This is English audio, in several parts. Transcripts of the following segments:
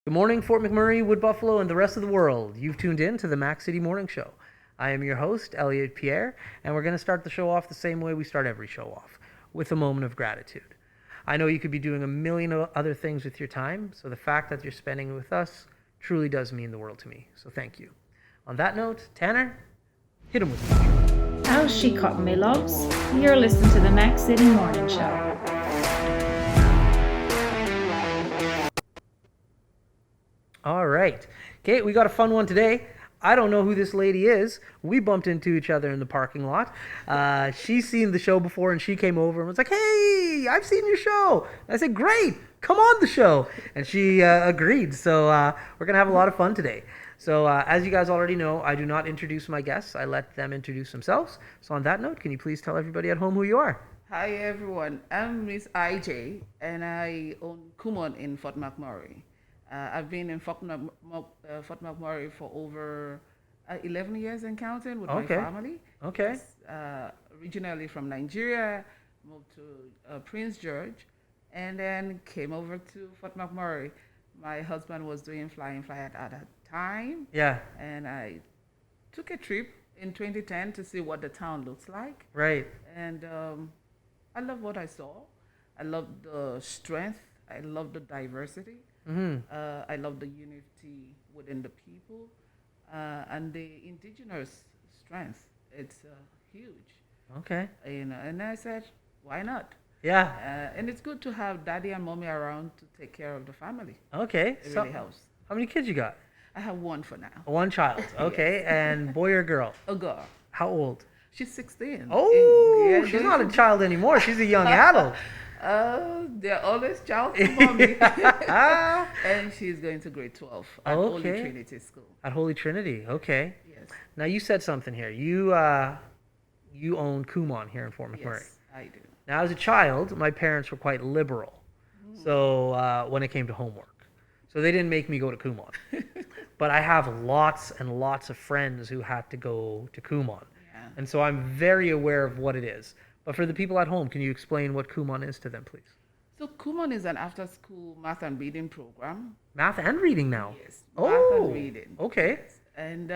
Good morning, Fort McMurray, Wood Buffalo, and the rest of the world. You've tuned in to the Mac City Morning Show. I am your host, Elliot Pierre, and we're going to start the show off the same way we start every show off, with a moment of gratitude. I know you could be doing a million other things with your time, so the fact that you're spending it with us truly does mean the world to me. So thank you. On that note, Tanner, hit him with the intro. How's she cotton, me loves? You're listening to the Mac City Morning Show. All right. Okay, we got a fun one today. I don't know who this lady is. We bumped into each other in the parking lot. She's seen the show before, and she came over and was like, "Hey, I've seen your show." And I said, "Great, come on the show." And she agreed. So we're going to have a lot of fun today. So as you guys already know, I do not introduce my guests. I let them introduce themselves. So on that note, can you please tell everybody at home who you are? Hi everyone, I'm Miss IJ and I own Kumon in Fort Mcmurray. I've been in Fort Mcmurray for over 11 years and counting with my family. Okay. Originally from Nigeria, moved to Prince George, and then came over to Fort McMurray. My husband was doing flying fly at that time. Yeah. And I took a trip in 2010 to see what the town looks like. Right. And I love what I saw. I love the strength. I love the diversity. Mm-hmm. I love the unity within the people and the indigenous strength. It's huge. Okay. And I said, why not? Yeah. And it's good to have daddy and mommy around to take care of the family. Okay. It really helps. How many kids you got? I have one for now. One child. Okay. Yes. And boy or girl? A girl. How old? She's 16. Oh, Yeah, she's not a child anymore. She's a young adult. They're always child for mommy. And she's going to grade 12 at Holy Trinity School. At Holy Trinity. Okay. Yes. Now you said something here. You own Kumon here in Fort McMurray. Yes, I do. Now as a child, my parents were quite liberal. So when it came to homework, so they didn't make me go to Kumon. But I have lots and lots of friends who had to go to Kumon. Yeah. And so I'm very aware of what it is. But for the people at home, can you explain what Kumon is to them, please? So Kumon is an after-school math and reading program. Math and reading now? Yes, Oh, math and reading. Okay. Yes. And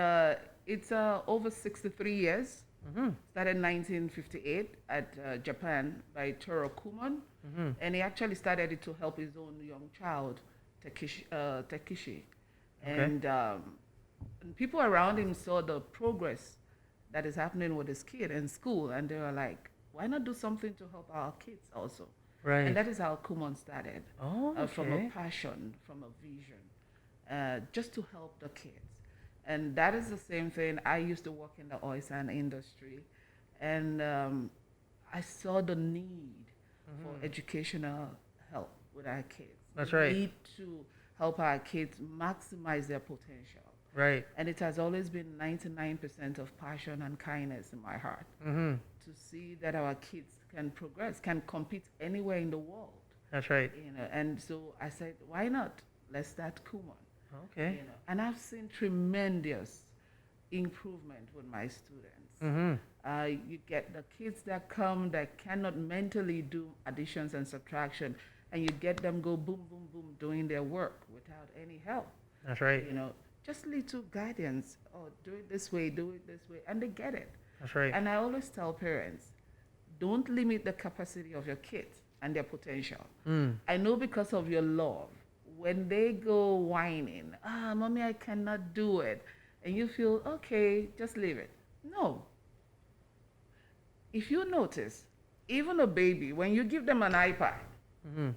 it's over 63 years. Mm-hmm. Started in 1958 at Japan by Toro Kumon. Mm-hmm. And he actually started it to help his own young child, Takeshi. Okay. And people around him saw the progress that is happening with his kid in school. And they were like, why not do something to help our kids also? Right. And that is how Kumon started. Oh, okay. From a passion, from a vision, just to help the kids. And that is the same thing. I used to work in the oil sand industry, and I saw the need for educational help with our kids. That's We right. need to help our kids maximize their potential. Right. And it has always been 99% of passion and kindness in my heart Mm-hmm. to see that our kids can progress, can compete anywhere in the world. That's right. And so I said, why not? Let's start Kumon. Okay. And I've seen tremendous improvement with my students. Mm-hmm. You get the kids that come that cannot mentally do additions and subtraction, and you get them go boom, boom, boom, doing their work without any help. That's right. Just little guidance. Oh, do it this way, and they get it. That's right. And I always tell parents, don't limit the capacity of your kids and their potential. I know because of your love, when they go whining, mommy, I cannot do it, and you feel, okay, just leave it. No. If you notice, even a baby, when you give them an iPad,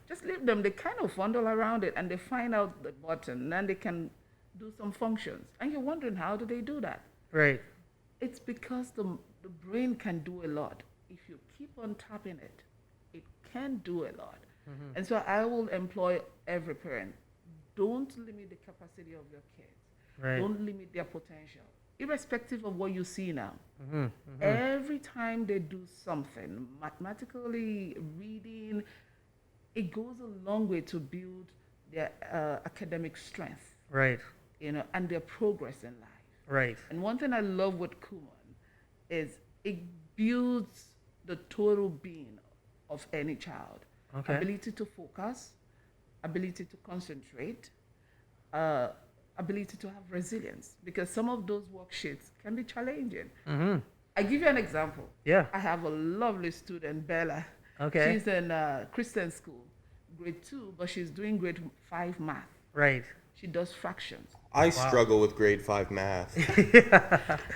just leave them. They kind of fondle around it and they find out the button, and they can do some functions. And you're wondering, how do they do that? Right. It's because the brain can do a lot. If you keep on tapping it, it can do a lot. And so I will employ every parent. Don't limit the capacity of your kids. Right. Don't limit their potential, irrespective of what you see now. Mm-hmm. Mm-hmm. Every time they do something, mathematically, reading, it goes a long way to build their academic strength, Right. And their progress in life. Right. And one thing I love with Kumon is it builds the total being of any child. Okay. Ability to focus, ability to concentrate, ability to have resilience, because some of those worksheets can be challenging. Mm-hmm. I give you an example. Yeah. I have a lovely student, Bella. Okay. She's in Christian school, grade 2, but she's doing grade 5 math. Right. She does fractions. I struggle with grade 5 math.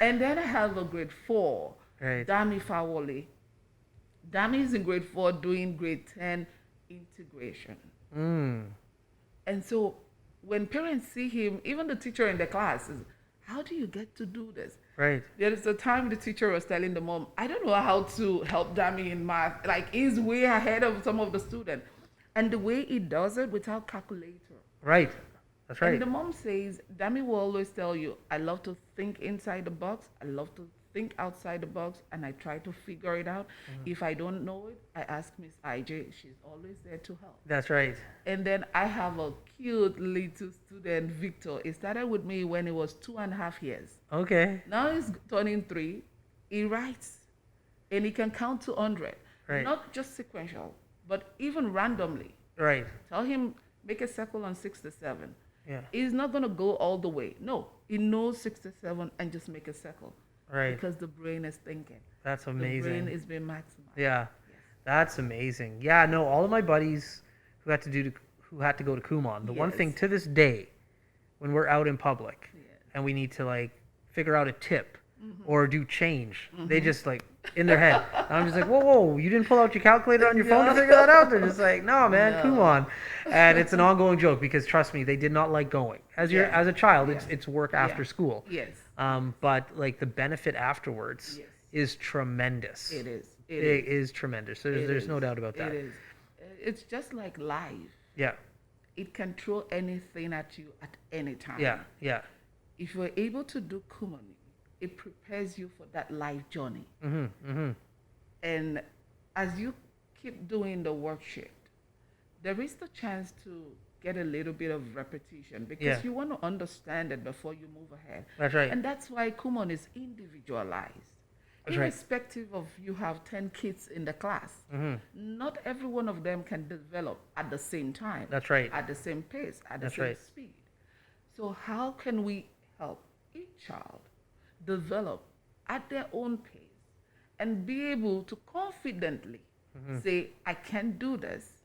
And then I have a grade 4, Right. Dami Fawole. Dami is in grade 4 doing grade 10 integration. Mm. And so when parents see him, even the teacher in the class is, how do you get to do this? Right. There is a time the teacher was telling the mom, I don't know how to help Dami in math. Like, he's way ahead of some of the students. And the way he does it without calculator. Right. That's right. And the mom says, Dami will always tell you, I love to think inside the box. I love to think outside the box, and I try to figure it out. If I don't know it, I ask Miss IJ. She's always there to help. That's right. And then I have a cute little student, Victor. He started with me when he was 2.5 years. Okay. Now he's turning 3. He writes, and he can count to 100. Right. Not just sequential, but even randomly. Right. Tell him, make a circle on 67. Yeah. He's not going to go all the way. No, he knows 67 and just make a circle. Right. Because the brain is thinking. That's The amazing. brain is being maximized. Yeah. That's amazing. Yeah, no, all of my buddies who had to go to Kumon, the one Yes. thing to this day, when we're out in public Yes. and we need to like figure out a tip or do change, they just like in their head. And I'm just like, whoa, you didn't pull out your calculator on your phone to figure that out? They're just like, no, man, No. Kumon. And it's an ongoing joke because trust me, they did not like going. As Yeah. as a child, Yeah. it's work after Yeah. school. Yes, But like the benefit afterwards Yes. is tremendous. it is. It is tremendous. There's no doubt about that. It is. It's just like life. Yeah, It can throw anything at you at any time. yeah, yeah. If you're able to do Kumon, it prepares you for that life journey. And as you keep doing the worksheet, there is the chance to get a little bit of repetition because Yeah. you want to understand it before you move ahead. That's right. And that's why Kumon is individualized. That's right. Irrespective of you have 10 kids in the class, not every one of them can develop at the same time. That's right. At the same pace, at the That's same right. speed. So how can we help each child develop at their own pace and be able to confidently say, I can do this,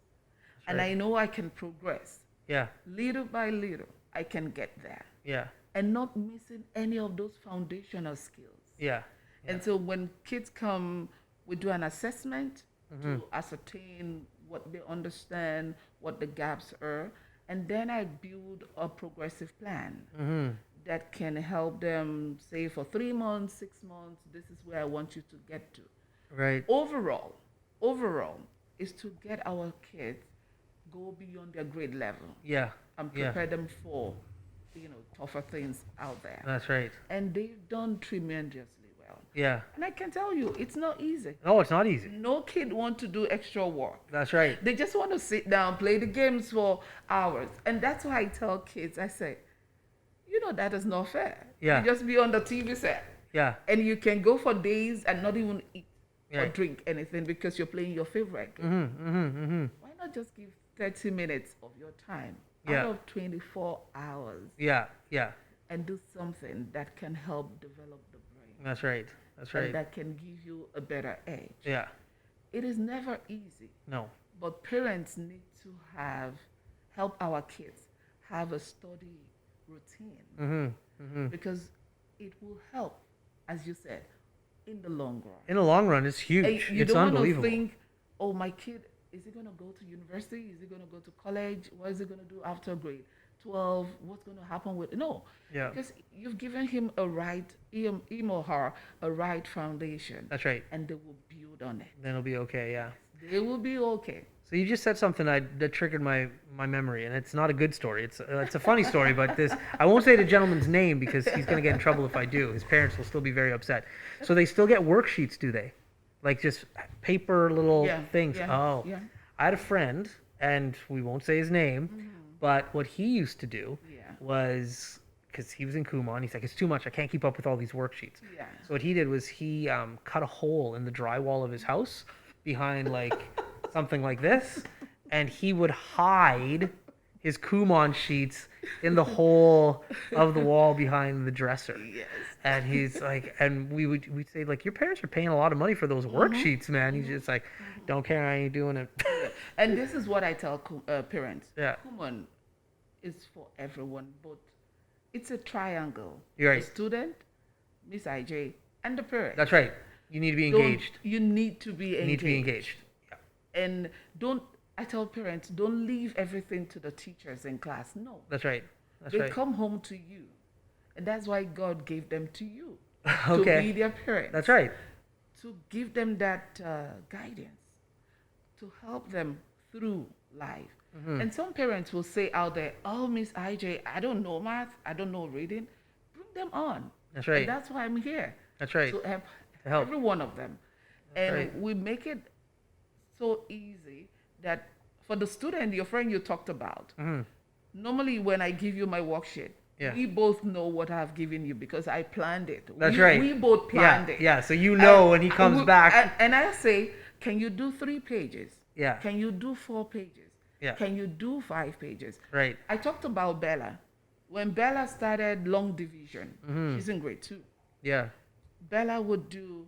and right. I know I can progress. Yeah, Little by little, I can get there. yeah, And not missing any of those foundational skills. yeah, And so when kids come, we do an assessment to ascertain what they understand, what the gaps are, and then I build a progressive plan that can help them say for 3 months, 6 months, this is where I want you to get to. right. Overall is to get our kids go beyond their grade level Yeah, and yeah. prepare them for, tougher things out there. That's right. And they've done tremendously well. Yeah. And I can tell you, it's not easy. No, it's not easy. No kid want to do extra work. That's right. They just want to sit down, play the games for hours. And that's why I tell kids, I say, that is not fair. Yeah. You just be on the TV set. Yeah, And you can go for days and not even eat or Right. drink anything because you're playing your favorite game. Why not just give 30 minutes of your time Yeah. out of 24 hours yeah, yeah. and do something that can help develop the brain? That's right. That's And right. that can give you a better edge. Yeah. It is never easy, No. but parents need to help our kids have a study routine because it will help, as you said, in the long run. In the long run, it's huge. And you It's don't want to unbelievable. think, oh, my kid, is he going to go to university? Is he going to go to college? What is he going to do after grade 12? What's going to happen with... No. Yeah. Because you've given him him or her, a right foundation. That's right. And they will build on it. Then it'll be okay. Yeah. They will be okay. So you just said something that triggered my memory, and it's not a good story. It's a funny story, but I won't say the gentleman's name because he's going to get in trouble if I do. His parents will still be very upset. So they still get worksheets, do they? Like just paper little Yeah, things. yeah, Oh, yeah. I had a friend, and we won't say his name, but what he used to do Yeah. was, because he was in Kumon, he's like, it's too much. I can't keep up with all these worksheets. Yeah. So what he did was he cut a hole in the drywall of his house behind like something like this, and he would hide his Kumon sheets in the hole of the wall behind the dresser. Yes. And he's like, and we'd say like, your parents are paying a lot of money for those worksheets, man. He's just like, don't care, I ain't doing it. Yeah. And this is what I tell parents. Yeah. Kumon is for everyone, but it's a triangle. You're right. The student, Miss IJ, and the parent. That's right. You need to be engaged. You need to be engaged. You need to be engaged. Yeah. And I tell parents, don't leave everything to the teachers in class. No. That's right. That's They right. come home to you. And that's why God gave them to you. Okay. To be their parents. That's right. To give them that guidance. To help them through life. Mm-hmm. And some parents will say out there, oh, Miss IJ, I don't know math. I don't know reading. Bring them on. That's right. And that's why I'm here. That's right. To help To help. every one of them. That's And right. we make it so easy that for the student, your friend you talked about, Mm-hmm. normally when I give you my worksheet, Yeah. we both know what I've given you because I planned it. That's right. We both planned it. Yeah. So you know And when he comes back. And I say, can you do 3 pages? Yeah. Can you do 4 pages? Yeah. Can you do 5 pages? Right. I talked about Bella. When Bella started long division, Mm-hmm. she's in grade 2. Yeah. Bella would do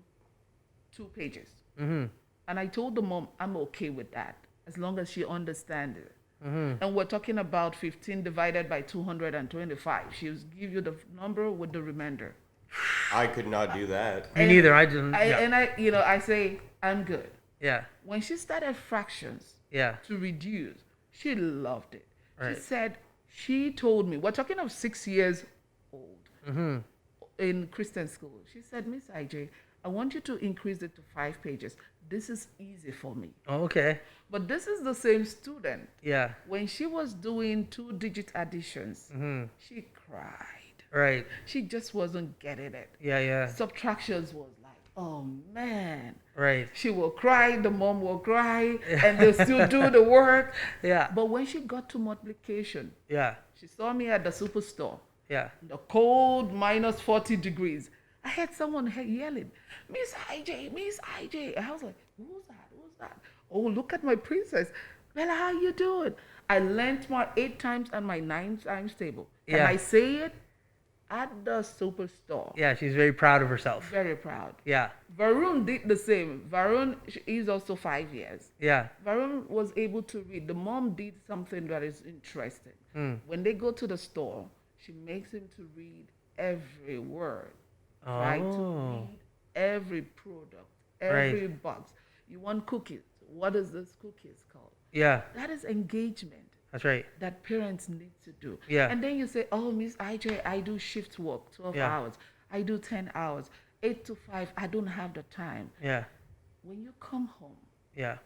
2 pages. Mm-hmm. And I told the mom, I'm okay with that, as long as she understands it. Mm-hmm. And we're talking about 15 divided by 225. She'll give you the number with the remainder. I could not do that. Me neither. I didn't. Yeah. And I say, I'm good. Yeah. When she started fractions Yeah. to reduce, she loved it. Right. She said, she told me, we're talking of 6 years old Mm-hmm. in Christian school. She said, Miss IJ, I want you to increase it to 5 pages. This is easy for me. Oh, okay. But this is the same student. Yeah. When she was doing 2-digit additions, Mm-hmm. she cried. Right. She just wasn't getting it. Yeah. Yeah. Subtractions was like, oh man. Right. She will cry, the mom will cry, and they'll still do the work. Yeah. But when she got to multiplication, Yeah. she saw me at the superstore, Yeah. the cold minus 40 degrees. I had someone yelling, Miss IJ, Miss IJ. And I was like, who's that? Who's that? Oh, look at my princess. Bella, how you doing? I learned my 8 times and my 9 times table. Can Yeah. I say it? At the superstore. Yeah. She's very proud of herself. Very proud. Yeah. Varun did the same. Varun is also 5 years. Yeah. Varun was able to read. The mom did something that is interesting. When they go to the store, she makes him to read every word. Try to Oh. read every product, every box. You want cookies. What is this cookies called? Yeah. That is engagement That's right. that parents need to do. Yeah. And then you say, oh, Miss IJ, I do shift work, 12 Yeah. hours. I do 10 hours. 8 to 5, I don't have the time. Yeah. When you come home, Yeah.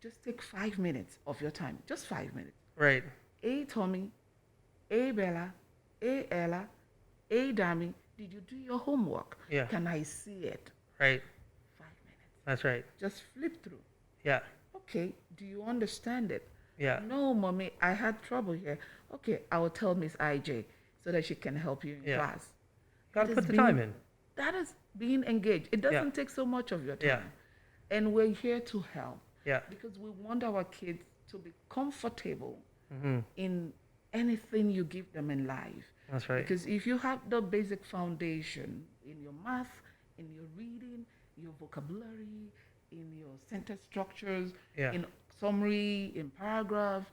just take 5 minutes of your time. Just 5 minutes. Right. Hey, Tommy. Hey, Bella. Hey, Ella. Hey, Dami. Did you do your homework? Yeah. Can I see it? Right. 5 minutes. That's right. Just flip through. Yeah. Okay, do you understand it? Yeah. No, mommy, I had trouble here. Okay, I will tell Miss IJ so that she can help you in Yeah. class. Gotta That put is the time in. That is being engaged. It doesn't take so much of your time. Yeah. And we're here to help Yeah. because we want our kids to be comfortable Mm-hmm. in anything you give them in life. That's right. Because if you have the basic foundation in your math, in your reading, your vocabulary, in your sentence structures, Yeah. in summary, in paragraph,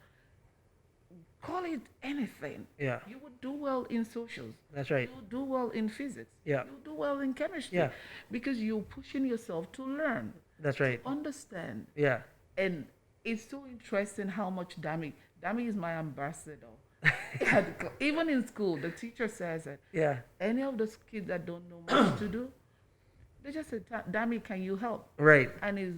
call it anything. Yeah. You would do well in socials. That's right. You do well in physics. Yeah. You do well in chemistry. Yeah. Because you're pushing yourself to learn, That's right. understand. Yeah. And it's so interesting how much Dami is my ambassador. Even in school, the teacher says that Yeah. any of those kids that don't know much to do, they just say, Dami, can you help? Right. And is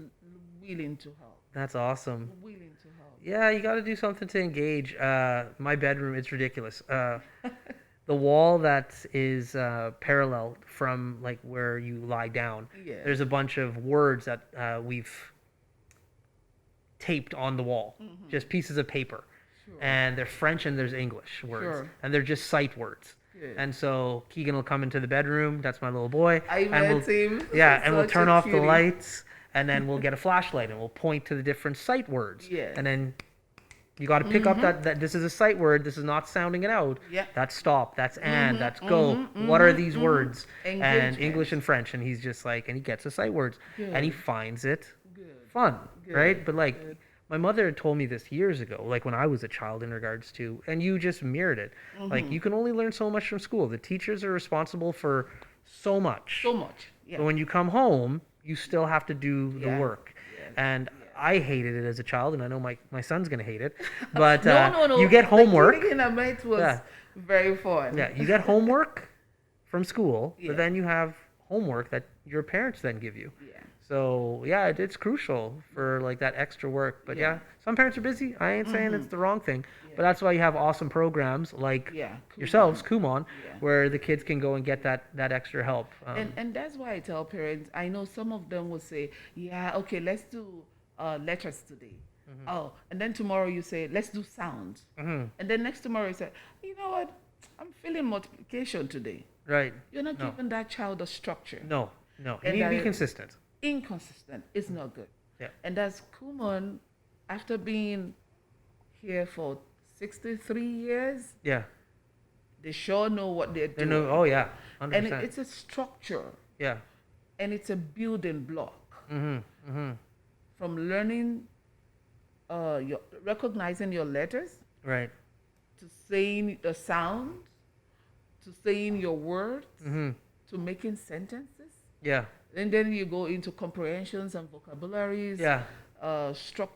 willing to help. That's awesome. Willing to help. Yeah, you got to do something to engage. My bedroom, it's ridiculous. The wall that is parallel from like where you lie down. Yeah. There's a bunch of words that we've taped on the wall, just pieces of paper, Sure. and they're French and there's English words, Sure. and they're just sight words. Good. And so Keegan will come into the bedroom. That's my little boy. I and met him. Yeah, and we'll Such turn a off the cutie. lights, and then we'll get a flashlight and we'll point to the different sight words. Yeah. And then You got to pick up that this is a sight word. This is not sounding it out. Yeah. That's stop. That's and. That's go. What are these words? And Engagement. English and French. And he's just like, and he gets the sight words, and he Good. finds it Good. fun, right? Good. But like, Good. my mother had told me this years ago, like when I was a child, in regards to, and you just mirrored it. Like you can only learn so much from school. The teachers are responsible for so much. So much. Yeah. But when you come home, you still have to do the Yeah. work. Yes. And I hated it as a child, and I know my son's gonna hate it. But No. you get homework. The killing in a mate was Yeah. very fun. Yeah, you get homework from school, Yeah. but then you have homework that your parents then give you. Yeah. So yeah, it's crucial for like that extra work. But yeah, Yeah. some parents are busy. I ain't saying it's the wrong thing, but that's why you have awesome programs like Yeah. yourselves, Kumon, Yeah. where the kids can go and get that extra help. And that's why I tell parents, I know some of them will say, yeah, okay, let's do letters today. Oh, and then tomorrow you say, let's do sounds. And then next tomorrow you say, you know what, I'm feeling multiplication today. Right. You're not No. giving that child a structure. No. You And need to be that- consistent. Inconsistent is not good. Yeah. And that's Kumon, after being here for 63 years, Yeah. they sure know what they're They doing. know. Oh yeah. 100%. And it's a structure, yeah. and it's a building block. Mm-hmm. From learning, recognizing your letters, Right. to saying the sound, to saying your words, Mm-hmm. to making sentences. Yeah. And then you go into comprehensions and vocabularies. Yeah.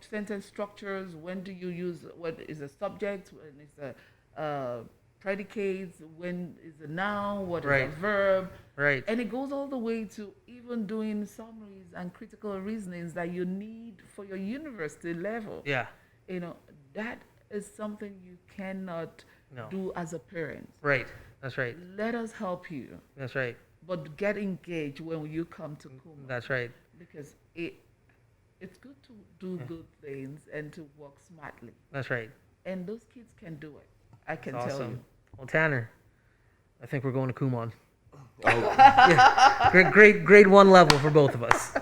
Sentence structures. When do you use, what is a subject? When is a predicates? When is a noun? What is Right. a verb? Right. And it goes all the way to even doing summaries and critical reasonings that you need for your university level. Yeah. You know, that is something you cannot No. do as a parent. Right. That's right. Let us help you, That's right. but get engaged when you come to Kumon, That's right. because it's good to do good things and to work smartly. That's right. And those kids can do it. I can That's tell awesome. you. Well, Tanner, I think we're going to Kumon. Oh, Grade 1 level for both of us.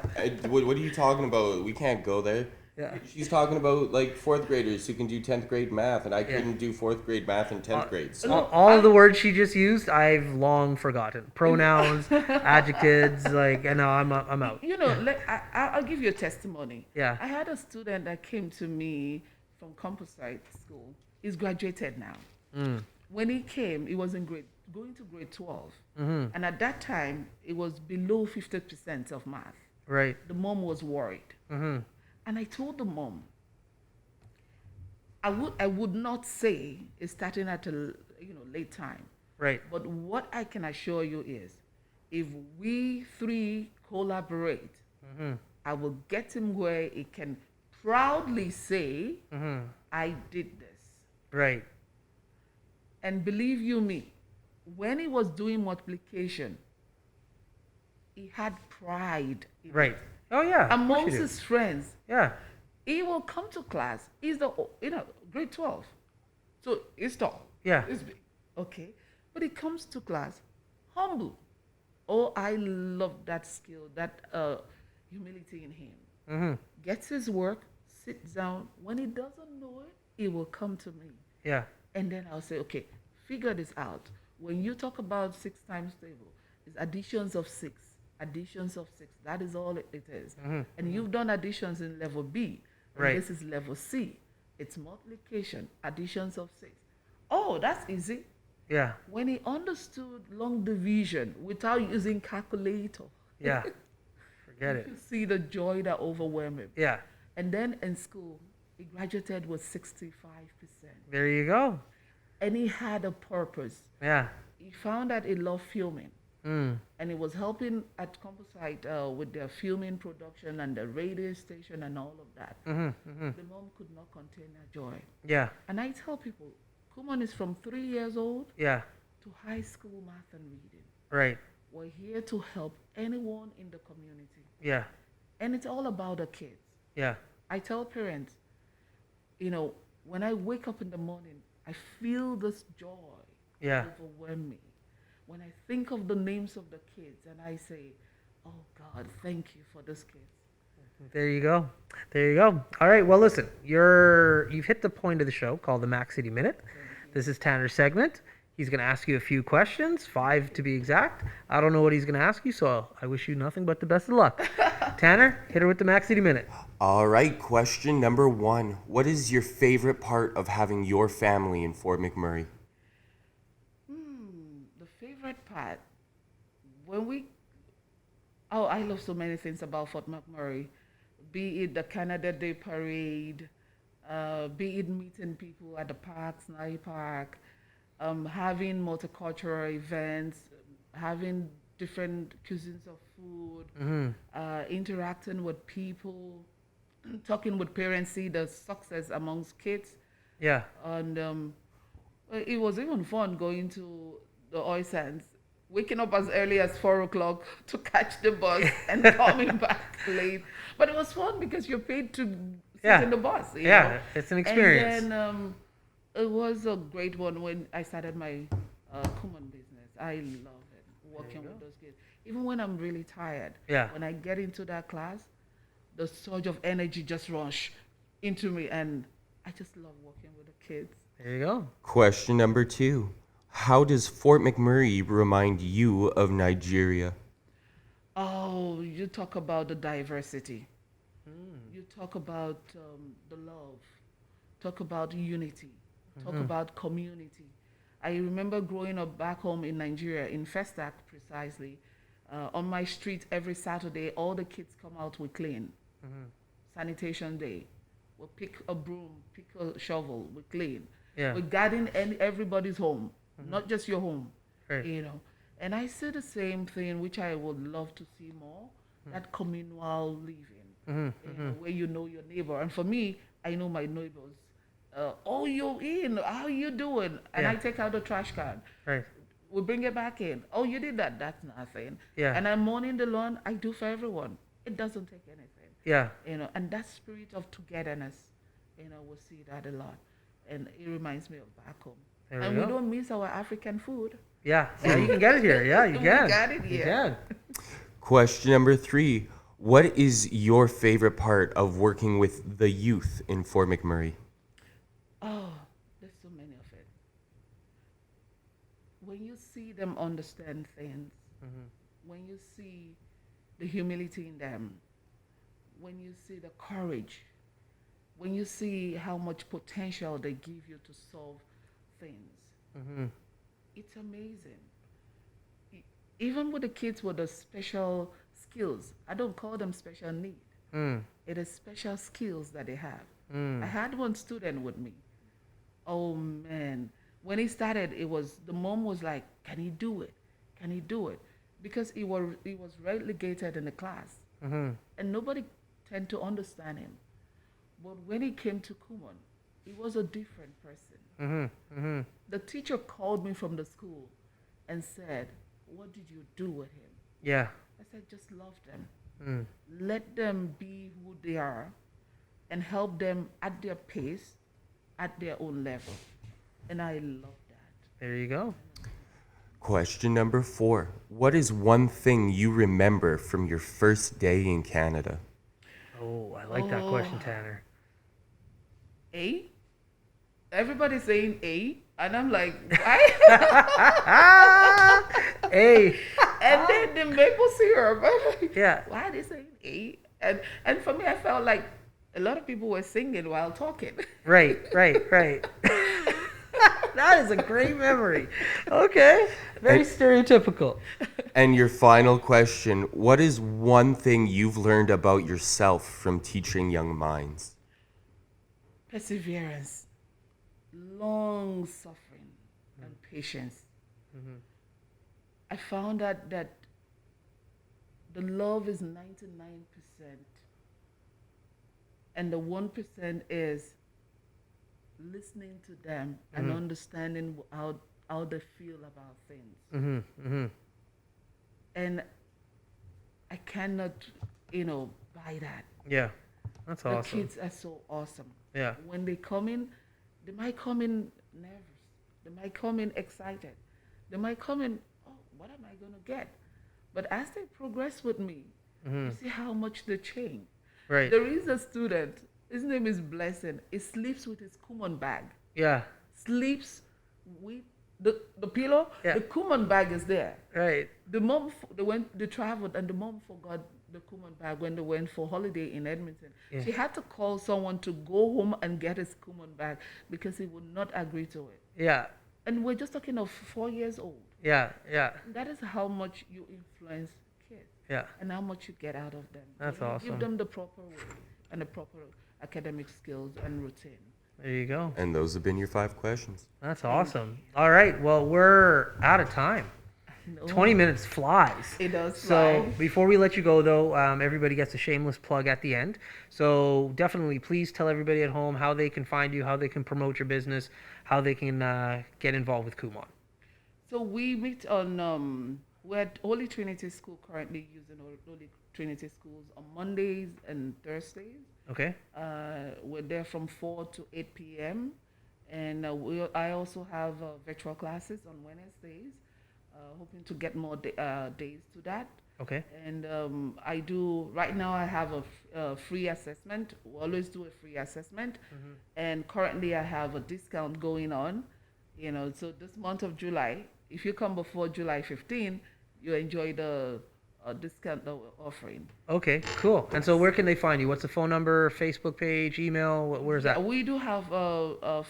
what are you talking about? We can't go there. Yeah. She's talking about like fourth graders who can do 10th grade math, and I couldn't do fourth grade math in 10th grade. So All of the words she just used, I've long forgotten. Pronouns, adjectives, like, and now I'm out. You know, I'll give you a testimony. Yeah. I had a student that came to me from Composite School. He's graduated now. When he came, he was going to grade 12. And at that time, it was below 50% of math. Right. The mom was worried. And I told the mom, I would not say it's starting at a late time. Right. But what I can assure you is, if we three collaborate, I will get him where he can proudly say, I did this. Right. And believe you me, when he was doing multiplication, he had pride in Right. it. Oh yeah. of course Amongst you do. his friends, Yeah. he will come to class. He's grade 12. So he's tall. Yeah. He's big. Okay. But he comes to class humble. Oh, I love that skill, that humility in him. Gets his work, sits down. When he doesn't know it, he will come to me. Yeah. And then I'll say, okay, figure this out. When you talk about 6 times table, it's additions of 6. Additions of 6. That is all it is. And you've done additions in level B. And Right. this is level C. It's multiplication, additions of 6. Oh, that's easy. Yeah. When he understood long division without using calculator, Yeah. Forget you it. could see the joy that overwhelmed him. Yeah. And then in school, he graduated with 65%. There you go. And he had a purpose. Yeah. He found that he loved filming. Mm. And he was helping at Composite with their filming production and the radio station and all of that. The mom could not contain her joy. Yeah. And I tell people, Kumon is from 3 years old Yeah. to high school math and reading. Right. We're here to help anyone in the community. Yeah. And it's all about the kids. Yeah. I tell parents, when I wake up in the morning, I feel this joy Yeah. overwhelm me. When I think of the names of the kids and I say, oh God, thank you for these kids. There you go. There you go. All right. Well, listen, you've hit the point of the show called the Mac City Minute. This is Tanner's segment. He's going to ask you a few questions, 5 to be exact. I don't know what he's going to ask you, so I wish you nothing but the best of luck. Tanner, hit her with the Mac City Minute. All right, question number 1. What is your favorite part of having your family in Fort McMurray? The favorite part, when we, oh, I love so many things about Fort McMurray, be it the Canada Day Parade, be it meeting people at the park, Snipe Park, having multicultural events, having different cuisines of food, interacting with people, talking with parents, see the success amongst kids. Yeah. And it was even fun going to the oil sands, waking up as early as 4 o'clock to catch the bus and coming back late. But it was fun because you're paid to sit in the bus. You know? It's an experience. And then it was a great one when I started my Kumon business. I love it, working with those kids. Even when I'm really tired, when I get into that class, the surge of energy just rush into me, and I just love working with the kids. There you go. Question number 2. How does Fort McMurray remind you of Nigeria? Oh, you talk about the diversity. You talk about the love. Talk about unity. Talk about community. I remember growing up back home in Nigeria, in Festac precisely. On my street every Saturday, all the kids come out, we clean. Sanitation day. We pick a broom, pick a shovel, we clean. We garden everybody's home, not just your home. Right. You know. And I see the same thing, which I would love to see more, that communal living, you know, where you know your neighbor. And for me, I know my neighbors. Oh, you're in, how you doing? And I take out the trash can. Right. We bring it back in. Oh, you did that, that's nothing. Yeah. And I'm mowing the lawn, I do for everyone. It doesn't take anything. Yeah. You know, and that spirit of togetherness, you know, we see that a lot. And it reminds me of back home. There And we we go. don't miss our African food. Yeah. You can get it here. Yeah, you We can. got it You here. can. Question number 3. What is your favorite part of working with the youth in Fort McMurray? Oh, there's so many of it. When you see them understand things, when you see the humility in them, when you see the courage, when you see how much potential they give you to solve things, it's amazing. Even with the kids with the special skills, I don't call them special need. It is special skills that they have. I had one student with me. Oh man, when he started, the mom was like, "Can he do it? Can he do it?" Because he was relegated in the class, and nobody tend to understand him. But when he came to Kumon, he was a different person. The teacher called me from the school and said, "What did you do with him?" Yeah. I said, "Just love them. Let them be who they are and help them at their pace, at their own level." And I love that. There you go. Question number 4. What is one thing you remember from your first day in Canada? Oh, I like that question, Tanner. A? Everybody's saying A, and I'm like, why? Hey. And then the maple syrup. I'm like, Yeah. why are they saying A? And for me, I felt like a lot of people were singing while talking. Right. That is a great memory. Okay. Very stereotypical. And your final question, what is one thing you've learned about yourself from teaching young minds? Perseverance, long suffering, and patience. I found that the love is 99%, and the 1% is listening to them and understanding how they feel about things. And I cannot, buy that. Yeah. That's The awesome. kids are so awesome. Yeah. When they come in, they might come in nervous. They might come in excited. They might come in, oh, what am I going to get? But as they progress with me, you see how much they change. Right. There is a student, his name is Blessing. He sleeps with his Kumon bag. Yeah. Sleeps with the pillow. Yeah. The Kumon bag is there. Right. The mom, they traveled, and the mom forgot the Kumon bag when they went for holiday in Edmonton. Yeah. She had to call someone to go home and get his Kumon bag because he would not agree to it. Yeah. And we're just talking of 4 years old. Yeah. Yeah. That is how much you influence kids Yeah. and how much you get out of them. That's When you awesome. Give them the proper way and the proper academic skills and routine. There you go. And those have been your 5 questions. That's awesome. All right. Well, we're out of time. No, 20 minutes flies. It does So fly. before we let you go, though, everybody gets a shameless plug at the end. So definitely, please tell everybody at home how they can find you, how they can promote your business, how they can get involved with Kumon. So we meet on, we're at Holy Trinity School currently using Holy Trinity Schools on Mondays and Thursdays. Okay. We're there from 4 to 8 p.m. And I also have virtual classes on Wednesdays, hoping to get more days to that. Okay. And right now I have a free assessment. We always do a free assessment. Mm-hmm. And currently I have a discount going on. So this month of July, if you come before July 15, you enjoy the discount that we're offering. Okay. Cool. And so where can they find you? What's the phone number, Facebook page, email? Where's that? We do have Kumon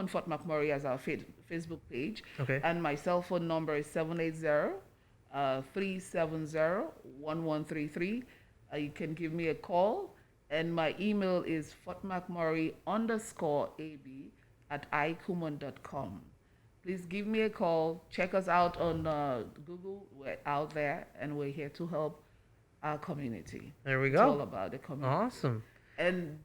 Fort Mcmurray as our Facebook page. Okay. And my cell phone number is 780-370-1133. You can give me a call. And my email is fortmcmurray_ab@ikumon.com. Please give me a call. Check us out on Google. We're out there, and we're here to help our community. There we It's all go. about the community. Awesome. And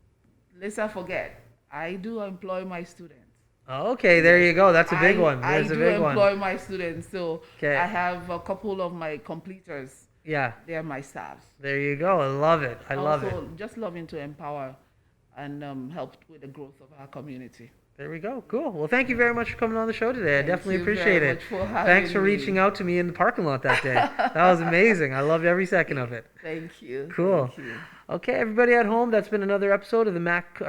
lest I forget, I do employ my students. Okay, there you go. That's a big one. I There's a do big employ one. my students, so 'Kay. I have a couple of my completers. Yeah. They're my staffs. There you go. I love it. I love it. Also, just loving to empower and help with the growth of our community. There we go. Cool. Well, thank you very much for coming on the show today. I Thank definitely you appreciate very it. much for having Thanks for me. reaching out to me in the parking lot that day. That was amazing. I loved every second of it. Thank you. Cool. Thank you. Okay, everybody at home, that's been another episode of the Mac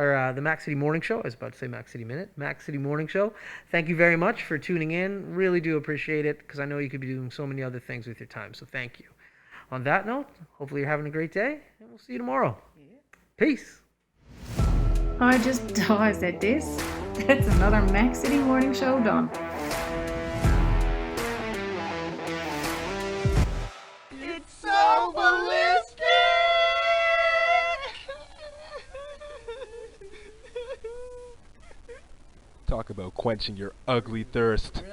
City Morning Show. I was about to say Mac City Minute, Mac City Morning Show. Thank you very much for tuning in. Really do appreciate it because I know you could be doing so many other things with your time. So thank you. On that note, hopefully you're having a great day, and we'll see you tomorrow. Peace. I said this. That's another Mac City Morning Show done. It's so ballistic! Talk about quenching your ugly thirst.